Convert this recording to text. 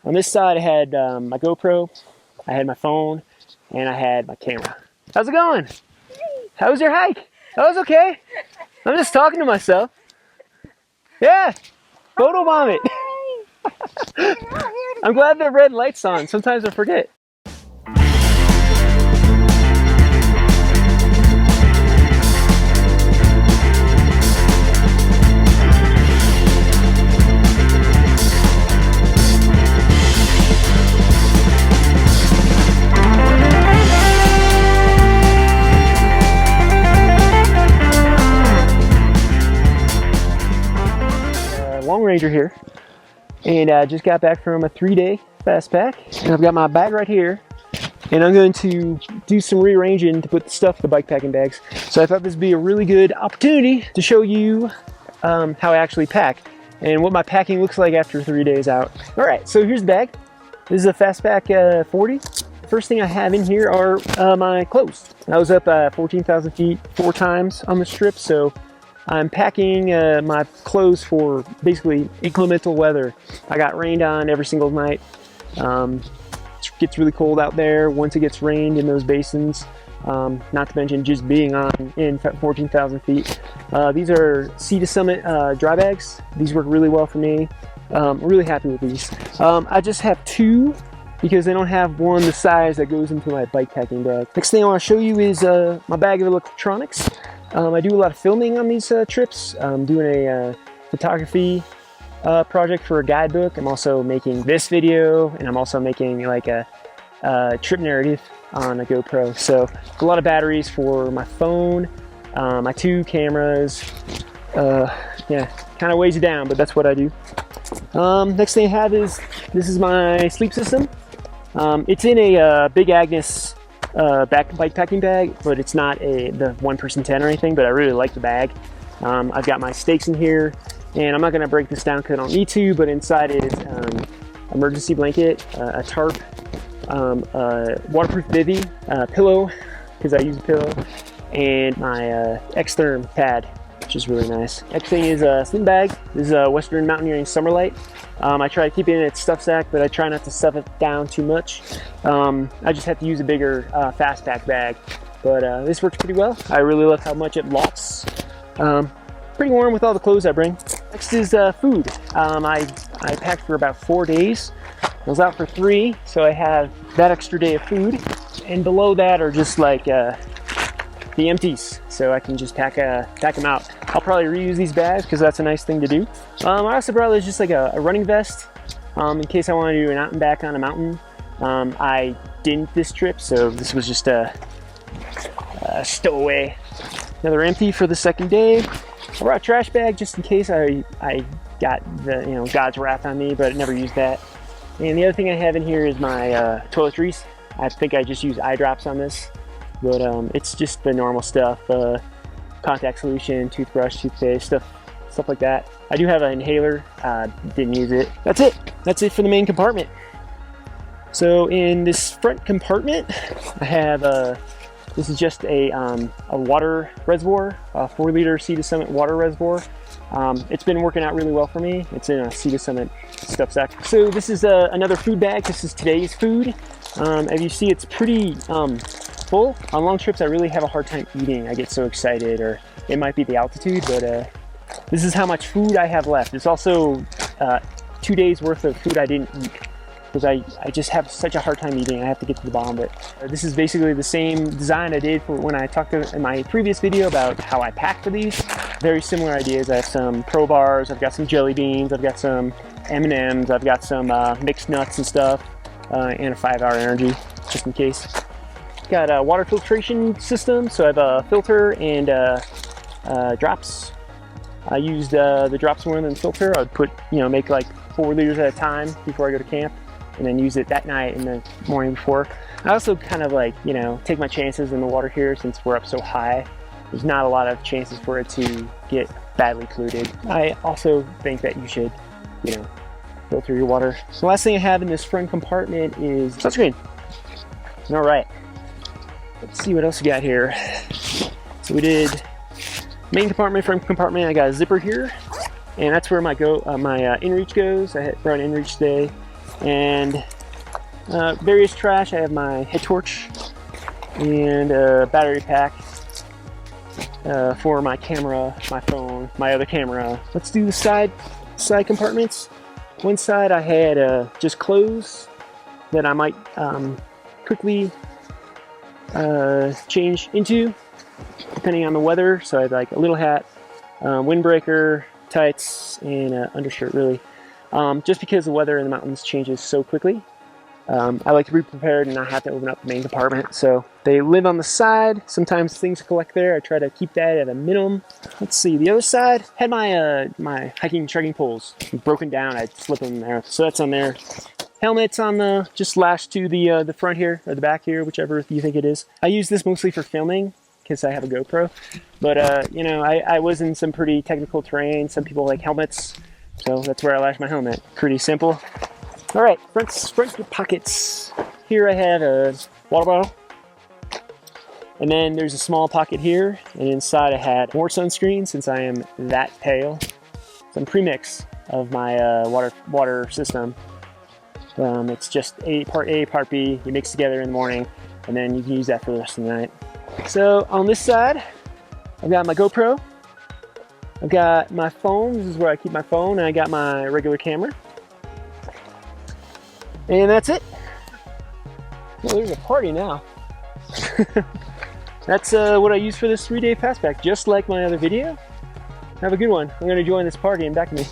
On this side I had my GoPro, I had my phone, and I had my camera. How's it going? How was your hike? That was okay. I'm just talking to myself. Yeah, photo bomb it. I'm glad the red light's on. Sometimes I forget. Long Ranger here, and I just got back from a 3-day fast pack, and I've got my bag right here, and I'm going to do some rearranging to put the stuff in the bike packing bags. So I thought this would be a really good opportunity to show you how I actually pack and what my packing looks like after 3 days out. All right, so here's the bag. This is a Fastpack 40. The first thing I have in here are my clothes. I was up 14,000 feet 4 times on the strip, so I'm packing my clothes for basically inclemental weather. I got rained on every single night. It gets really cold out there once it gets rained in those basins. Not to mention just being in 14,000 feet. These are Sea to Summit dry bags. These work really well for me. I'm really happy with these. I just have 2 because they don't have one the size that goes into my bike packing bag. Next thing I want to show you is my bag of electronics. I do a lot of filming on these trips. I'm doing a photography project for a guidebook. I'm also making this video, and I'm also making like a trip narrative on a GoPro. So a lot of batteries for my phone, my 2 cameras. Yeah, kind of weighs you down, but that's what I do. Next thing I have is, this is my sleep system. It's in a Big Agnes bike packing bag, but it's not the 1-person tent or anything, but I really like the bag. I've got my stakes in here, and I'm not going to break this down because I don't need to, but inside is emergency blanket, a tarp, a waterproof bivy, pillow, because I use a pillow, and my X-Therm pad, which is really nice. Next thing is a sling bag. This is a Western Mountaineering Summerlight. I try to keep it in its stuff sack, but I try not to stuff it down too much. I just have to use a bigger fast pack bag, but this works pretty well. I really love how much it locks. Pretty warm with all the clothes I bring. Next is food. I packed for about 4 days. I was out for 3, so I have that extra day of food, and below that are just like the empties, so I can just pack them out. I'll probably reuse these bags because that's a nice thing to do. I also brought just like a running vest in case I want to do an out and back on a mountain. I didn't this trip, so this was just a stowaway. Another empty for the 2nd day. I brought a trash bag just in case I got the God's wrath on me, but I never used that. And the other thing I have in here is my toiletries. I think I just use eye drops on this, but it's just the normal stuff. Contact solution, toothbrush, toothpaste, stuff like that. I do have an inhaler, didn't use it. That's it for the main compartment. So in this front compartment, I have this is just a water reservoir, a 4-liter Sea to Summit water reservoir. It's been working out really well for me. It's in a Sea to Summit stuff sack. So this is another food bag. This is today's food. As you see, it's pretty full. On long trips, I really have a hard time eating. I get so excited, or it might be the altitude, but this is how much food I have left. It's also 2 days worth of food I didn't eat, because I just have such a hard time eating. I have to get to the bottom of it. This is basically the same design I did for when I talked in my previous video about how I pack for these. Very similar ideas. I have some Pro Bars, I've got some jelly beans, I've got some M&Ms, I've got some mixed nuts and stuff, and a 5-hour energy, just in case. Got a water filtration system, so I have a filter and drops. I used the drops more than the filter. I'd put, make like 4 liters at a time before I go to camp, and then use it that night and the morning before. I also kind of like, take my chances in the water here since we're up so high. There's not a lot of chances for it to get badly polluted. I also think that you should, filter your water. So the last thing I have in this front compartment is sunscreen. All right. Let's see what else we got here. So we did main compartment, front compartment. I got a zipper here, and that's where my inReach goes. I brought an inReach today. and various trash. I have my head torch and a battery pack for my camera, my phone, my other camera. Let's do the side compartments. One side I had just clothes that I might quickly change into depending on the weather. So I had like a little hat, windbreaker, tights, and an undershirt really. Just because the weather in the mountains changes so quickly. I like to be prepared and not have to open up the main compartment. So they live on the side. Sometimes things collect there. I try to keep that at a minimum. Let's see, the other side had my my hiking and trekking poles broken down. I'd slip them there, so that's on there. Helmet's on the just lashed to the front here or the back here, whichever you think it is. I use this mostly for filming because I have a GoPro. But you know, I was in some pretty technical terrain. Some people like helmets, so that's where I lash my helmet. Pretty simple. All right, front pockets. Here I have a water bottle. And then there's a small pocket here. And inside I had more sunscreen since I am that pale. Some premix of my water system. It's just part A, part B. You mix together in the morning. And then you can use that for the rest of the night. So on this side, I've got my GoPro. I've got my phone. This is where I keep my phone. And I got my regular camera. And that's it. Well, there's a party now. That's what I use for this 3-day fast pack, just like my other video. Have a good one. I'm going to join this party and back to me.